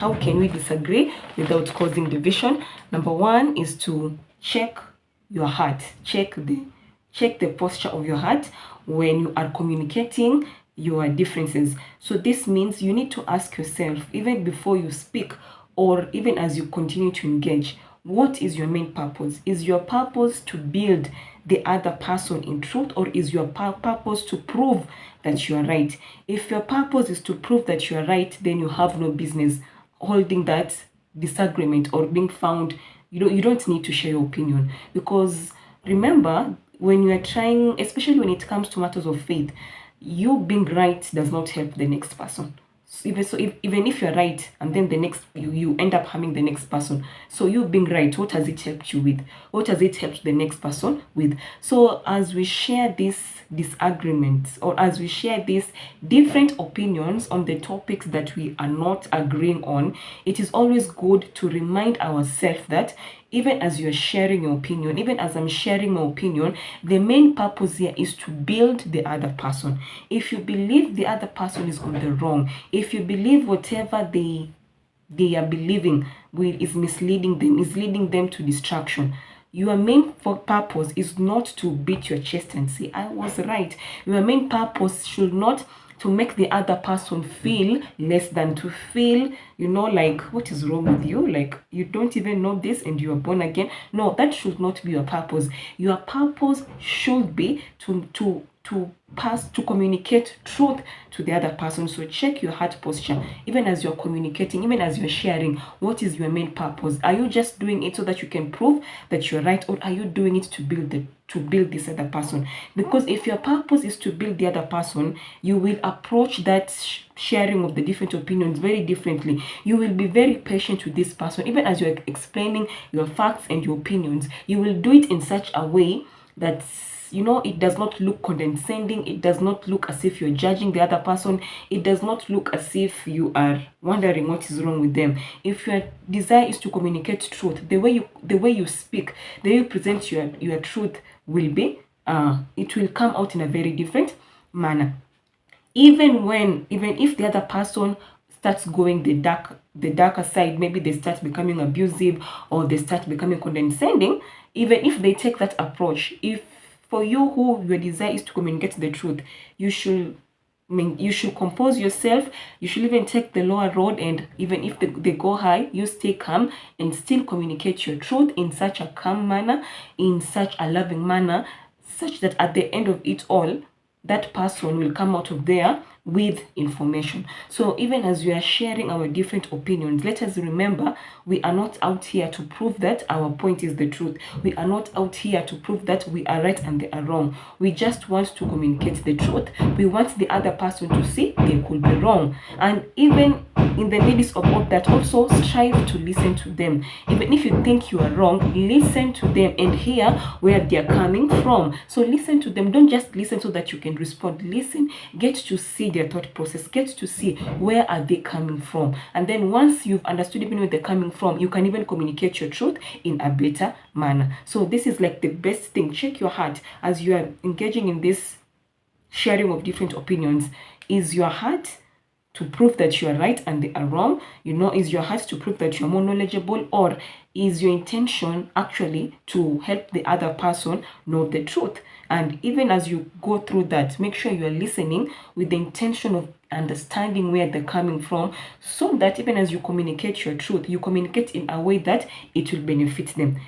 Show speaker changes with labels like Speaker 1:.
Speaker 1: How can we disagree without causing division? Number one is to check your heart. Check the posture of your heart when you are communicating your differences. So this means you need to ask yourself, even before you speak or even as you continue to engage, what is your main purpose? Is your purpose to build the other person in truth, or is your purpose to prove that you are right? If your purpose is to prove that you are right, then you have no business holding that disagreement or being found. You don't need to share your opinion, because remember, when you are trying, especially when it comes to matters of faith, you being right does not help the next person. Even if you're right and then the next you end up harming the next person, so you being right, what has it helped you with? What has it helped the next person with? So as we share these disagreements, or as we share these different opinions on the topics that we are not agreeing on, it is always good to remind ourselves that even as you're sharing your opinion, even as I'm sharing my opinion, the main purpose here is to build the other person. If you believe the other person is on the wrong, if you believe whatever they are believing is misleading them, is leading them to distraction, your main purpose is not to beat your chest and say, I was right. Your main purpose should not to make the other person feel less than, to feel, like, what is wrong with you? Like, you don't even know this and you are born again. No, that should not be your purpose. Your purpose should be to communicate truth to the other person. So check your heart posture, even as you're communicating, even as you're sharing. What is your main purpose? Are you just doing it so that you can prove that you're right, or are you doing it to build this other person? Because if your purpose is to build the other person, you will approach that sharing of the different opinions very differently. You will be very patient with this person, even as you're explaining your facts and your opinions. You will do it in such a way that it does not look condescending. It does not look as if you're judging the other person. It does not look as if you are wondering what is wrong with them. If your desire is to communicate truth, the way you speak, the way you present your truth will be, it will come out in a very different manner. Even if the other person starts going the darker side, maybe they start becoming abusive or they start becoming condescending, even if they take that approach, if for you who your desire is to communicate the truth, you should compose yourself. You should even take the lower road, and even if they go high, you stay calm and still communicate your truth in such a calm manner, in such a loving manner, such that at the end of it all, that person will come out of there with information. So even as we are sharing our different opinions, let us remember, we are not out here to prove that our point is the truth. We are not out here to prove that we are right and they are wrong. We just want to communicate the truth. We want the other person to see they could be wrong. And even in the midst of all that, also strive to listen to them. Even if you think you are wrong, listen to them and hear where they are coming from. So listen to them. Don't just listen so that you can respond. Listen, get to see their thought process, get to see where are they coming from. And then once you've understood even where they're coming from, you can even communicate your truth in a better manner. So this is like the best thing. Check your heart as you are engaging in this sharing of different opinions. Is your heart to prove that you are right and they are wrong? Is your heart to prove that you're more knowledgeable, or is your intention actually to help the other person know the truth? And even as you go through that, make sure you are listening with the intention of understanding where they're coming from, so that even as you communicate your truth, you communicate in a way that it will benefit them.